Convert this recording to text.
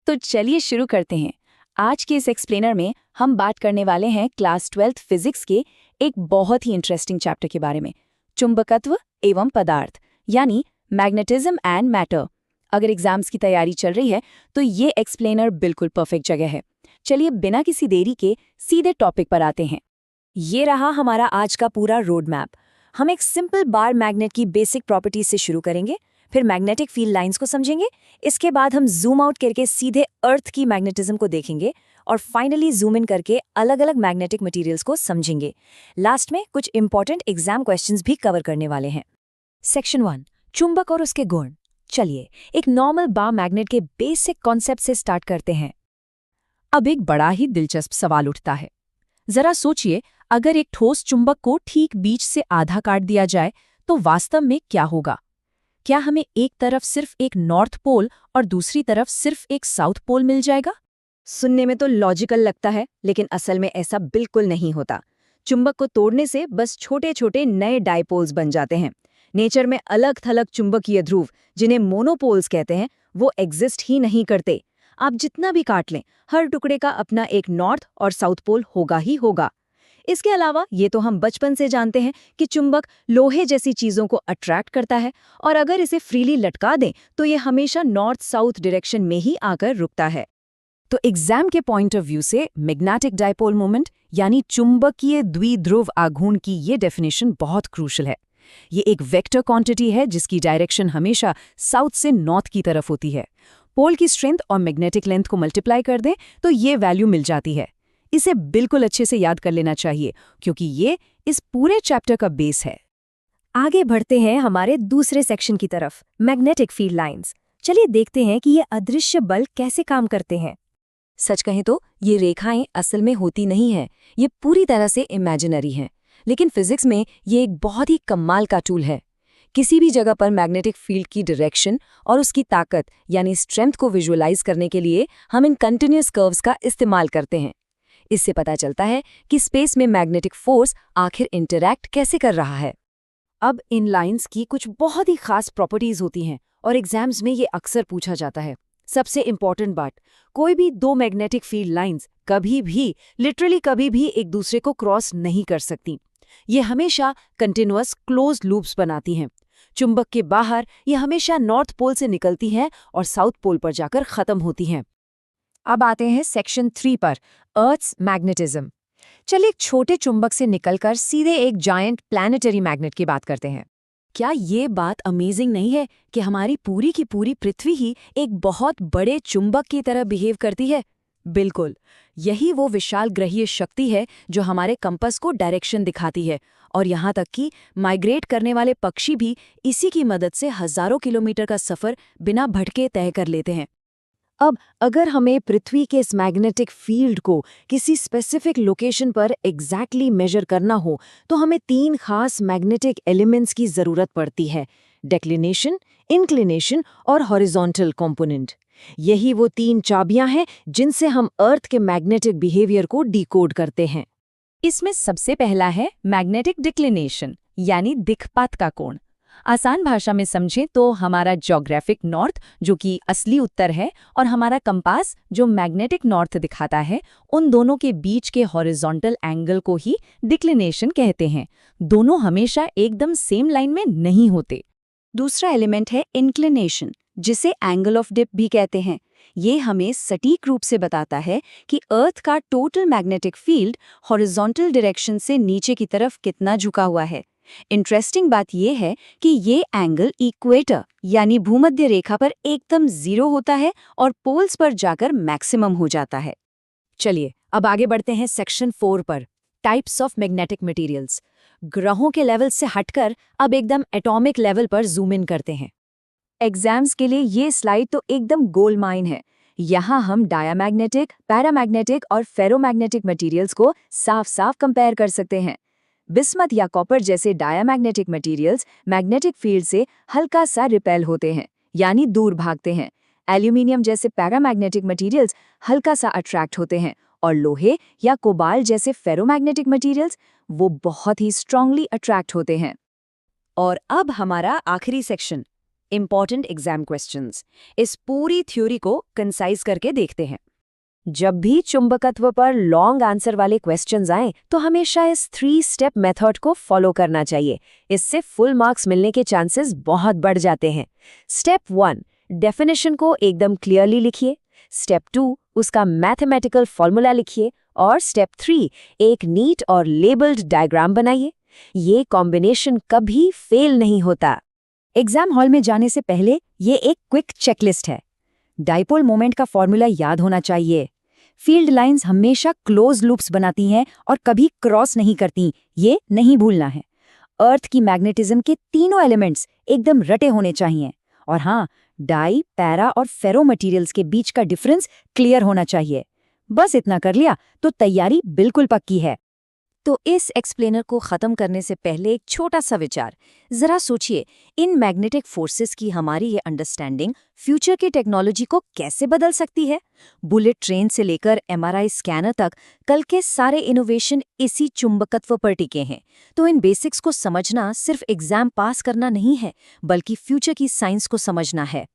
तो चलिए शुरू करते हैं। आज के इस एक्सप्लेनर में हम बात करने वाले हैं क्लास 12th फिजिक्स के एक बहुत ही इंटरेस्टिंग चैप्टर के बारे में, चुंबकत्व एवं पदार्थ, यानी मैग्नेटिज्म एंड मैटर। अगर एग्जाम्स की तैयारी चल रही है तो ये एक्सप्लेनर बिल्कुल परफेक्ट जगह है। चलिए बिना किसी देरी के सीधे टॉपिक पर आते हैं। ये रहा हमारा आज का पूरा रोड मैप। हम एक सिंपल बार मैग्नेट की बेसिक प्रॉपर्टीज से शुरू करेंगे, फिर मैग्नेटिक फील्ड लाइंस को समझेंगे, इसके बाद हम जूम आउट करके सीधे अर्थ की मैग्नेटिज्म को देखेंगे और फाइनली जूम इन करके अलग अलग मैग्नेटिक मटेरियल्स को समझेंगे। लास्ट में कुछ इंपॉर्टेंट एग्जाम क्वेश्चंस भी कवर करने वाले हैं। सेक्शन 1, चुंबक और उसके गुण। चलिए एक नॉर्मल बार मैग्नेट के बेसिक कॉन्सेप्ट से स्टार्ट करते हैं। अब एक बड़ा ही दिलचस्प सवाल उठता है। जरा सोचिए, अगर एक ठोस चुंबक को ठीक बीच से आधा काट दिया जाए तो वास्तव में क्या होगा? क्या हमें एक तरफ सिर्फ एक नॉर्थ पोल और दूसरी तरफ सिर्फ एक साउथ पोल मिल जाएगा? सुनने में तो लॉजिकल लगता है, लेकिन असल में ऐसा बिल्कुल नहीं होता। चुंबक को तोड़ने से बस छोटे छोटे नए डायपोल्स बन जाते हैं। नेचर में अलग थलग चुंबकीय ध्रुव, जिन्हें मोनोपोल्स कहते हैं, वो एग्जिस्ट ही नहीं करते। आप जितना भी काट लें, हर टुकड़े का अपना एक नॉर्थ और साउथ पोल होगा ही होगा। इसके अलावा ये तो हम बचपन से जानते हैं कि चुंबक लोहे जैसी चीजों को अट्रैक्ट करता है, और अगर इसे फ्रीली लटका दें तो ये हमेशा नॉर्थ साउथ डायरेक्शन में ही आकर रुकता है। तो एग्जाम के पॉइंट ऑफ व्यू से मैग्नेटिक डायपोल मोमेंट यानी चुंबकीय द्विध्रुव आघूर्ण की ये डेफिनेशन बहुत क्रूशल है। ये एक वेक्टर क्वांटिटी है जिसकी डायरेक्शन हमेशा साउथ से नॉर्थ की तरफ होती है। पोल की स्ट्रेंथ और मैग्नेटिक लेंथ को मल्टीप्लाई कर दें तो ये वैल्यू मिल जाती है। इसे बिल्कुल अच्छे से याद कर लेना चाहिए क्योंकि ये इस पूरे चैप्टर का बेस है। आगे बढ़ते हैं हमारे दूसरे सेक्शन की तरफ, मैग्नेटिक फील्ड लाइंस। चलिए देखते हैं कि ये अदृश्य बल कैसे काम करते हैं। सच कहें तो ये रेखाएं असल में होती नहीं हैं, ये पूरी तरह से इमेजिनरी हैं, लेकिन फिजिक्स में ये एक बहुत ही कमाल का टूल है। किसी भी जगह पर मैग्नेटिक फील्ड की डायरेक्शन और उसकी ताकत यानी स्ट्रेंथ को विजुअलाइज करने के लिए हम इन कंटिन्यूअस कर्व्स का इस्तेमाल करते हैं। इससे पता चलता है कि स्पेस में मैग्नेटिक फोर्स आखिर इंटरैक्ट कैसे कर रहा है। अब इन लाइंस की कुछ बहुत ही खास प्रॉपर्टीज होती हैं और एग्जाम्स में ये अक्सर पूछा जाता है। सबसे इंपॉर्टेंट बात, कोई भी दो मैग्नेटिक फील्ड लाइंस कभी भी, लिटरली कभी भी एक दूसरे को क्रॉस नहीं कर सकती। ये हमेशा कंटिन्यूअस क्लोज लूप्स बनाती हैं। चुंबक के बाहर ये हमेशा नॉर्थ पोल से निकलती हैं और साउथ पोल पर जाकर खत्म होती हैं। अब आते हैं सेक्शन 3 पर, अर्थ्स मैग्नेटिज्म। चलिए एक छोटे चुंबक से निकलकर सीधे एक जायंट प्लैनेटरी मैग्नेट की बात करते हैं। क्या ये बात अमेजिंग नहीं है कि हमारी पूरी की पूरी पृथ्वी ही एक बहुत बड़े चुंबक की तरह बिहेव करती है? बिल्कुल, यही वो विशाल ग्रहीय शक्ति है जो हमारे कंपास को डायरेक्शन दिखाती है, और यहाँ तक कि माइग्रेट करने वाले पक्षी भी इसी की मदद से हजारों किलोमीटर का सफर बिना भटके तय कर लेते हैं। अब अगर हमें पृथ्वी के इस मैग्नेटिक फील्ड को किसी स्पेसिफिक लोकेशन पर एग्जैक्टली मेजर करना हो तो हमें 3 खास मैग्नेटिक एलिमेंट्स की जरूरत पड़ती है: डेक्लिनेशन, इंक्लिनेशन और हॉरिजॉन्टल कंपोनेंट। यही वो 3 चाबियां हैं जिनसे हम अर्थ के मैग्नेटिक बिहेवियर को डिकोड करते हैं। इसमें सबसे पहला है मैग्नेटिक डिक्लिनेशन यानी दिक्पात का कोण। आसान भाषा में समझें तो हमारा ज्योग्राफिक नॉर्थ जो कि असली उत्तर है और हमारा कंपास जो मैग्नेटिक नॉर्थ दिखाता है, उन दोनों के बीच के हॉरिजॉन्टल एंगल को ही डिक्लिनेशन कहते हैं। दोनों हमेशा एकदम सेम लाइन में नहीं होते। दूसरा एलिमेंट है इंक्लिनेशन, जिसे एंगल ऑफ डिप भी कहते हैं। ये हमें सटीक रूप से बताता है कि अर्थ का total magnetic field horizontal direction से नीचे की तरफ कितना झुका हुआ है। इंटरेस्टिंग बात यह है कि ये एंगल इक्वेटर यानी भूमध्य रेखा पर एकदम 0 होता है और पोल्स पर जाकर मैक्सिमम हो जाता है। चलिए अब आगे बढ़ते हैं सेक्शन 4 पर, टाइप्स ऑफ मैग्नेटिक मटेरियल्स। ग्रहों के लेवल से हटकर अब एकदम एटॉमिक लेवल पर जूम इन करते हैं। एग्जाम्स के लिए ये स्लाइड तो एकदम गोल्ड माइन है। यहाँ हम डायामैग्नेटिक, पैरामैग्नेटिक और फेरोमैग्नेटिक मटेरियल्स को साफ साफ कंपेयर कर सकते हैं। बिस्मथ या कॉपर जैसे डायामैग्नेटिक मटेरियल्स मैग्नेटिक फील्ड से हल्का सा रिपेल होते हैं, यानी दूर भागते हैं। एल्यूमिनियम जैसे पैरामैग्नेटिक मटेरियल्स हल्का सा अट्रैक्ट होते हैं, और लोहे या कोबाल्ट जैसे फेरोमैग्नेटिक मटेरियल्स वो बहुत ही स्ट्रांगली अट्रैक्ट होते हैं। और अब हमारा आखिरी सेक्शन, इंपॉर्टेंट एग्जाम क्वेश्चंस। इस पूरी थ्योरी को कंसाइज करके देखते हैं। जब भी चुंबकत्व पर लॉन्ग आंसर वाले क्वेश्चंस आएं, तो हमेशा इस 3 स्टेप मेथड को फॉलो करना चाहिए। इससे फुल मार्क्स मिलने के चांसेस बहुत बढ़ जाते हैं। स्टेप 1, डेफिनेशन को एकदम क्लियरली लिखिए। स्टेप 2, उसका मैथमेटिकल फॉर्मूला लिखिए। और स्टेप 3, एक नीट और लेबल्ड डायग्राम बनाइए। ये कॉम्बिनेशन कभी फेल नहीं होता। एग्जाम हॉल में जाने से पहले ये एक क्विक चेकलिस्ट है। डाइपोल मोमेंट का फॉर्मूला याद होना चाहिए। फील्ड लाइंस हमेशा क्लोज लूप्स बनाती हैं और कभी क्रॉस नहीं करती, ये नहीं भूलना है। अर्थ की मैग्नेटिज्म के तीनों एलिमेंट्स एकदम रटे होने चाहिए। और हाँ, डाई, पैरा और फेरो मटेरियल्स के बीच का डिफरेंस क्लियर होना चाहिए। बस इतना कर लिया तो तैयारी बिल्कुल पक्की है। तो इस एक्सप्लेनर को खत्म करने से पहले एक छोटा सा विचार। जरा सोचिए, इन मैग्नेटिक फोर्सेस की हमारी ये अंडरस्टैंडिंग फ्यूचर की टेक्नोलॉजी को कैसे बदल सकती है। बुलेट ट्रेन से लेकर MRI स्कैनर तक कल के सारे इनोवेशन इसी चुंबकत्व पर टिके हैं। तो इन बेसिक्स को समझना सिर्फ एग्जाम पास करना नहीं है, बल्कि फ्यूचर की साइंस को समझना है।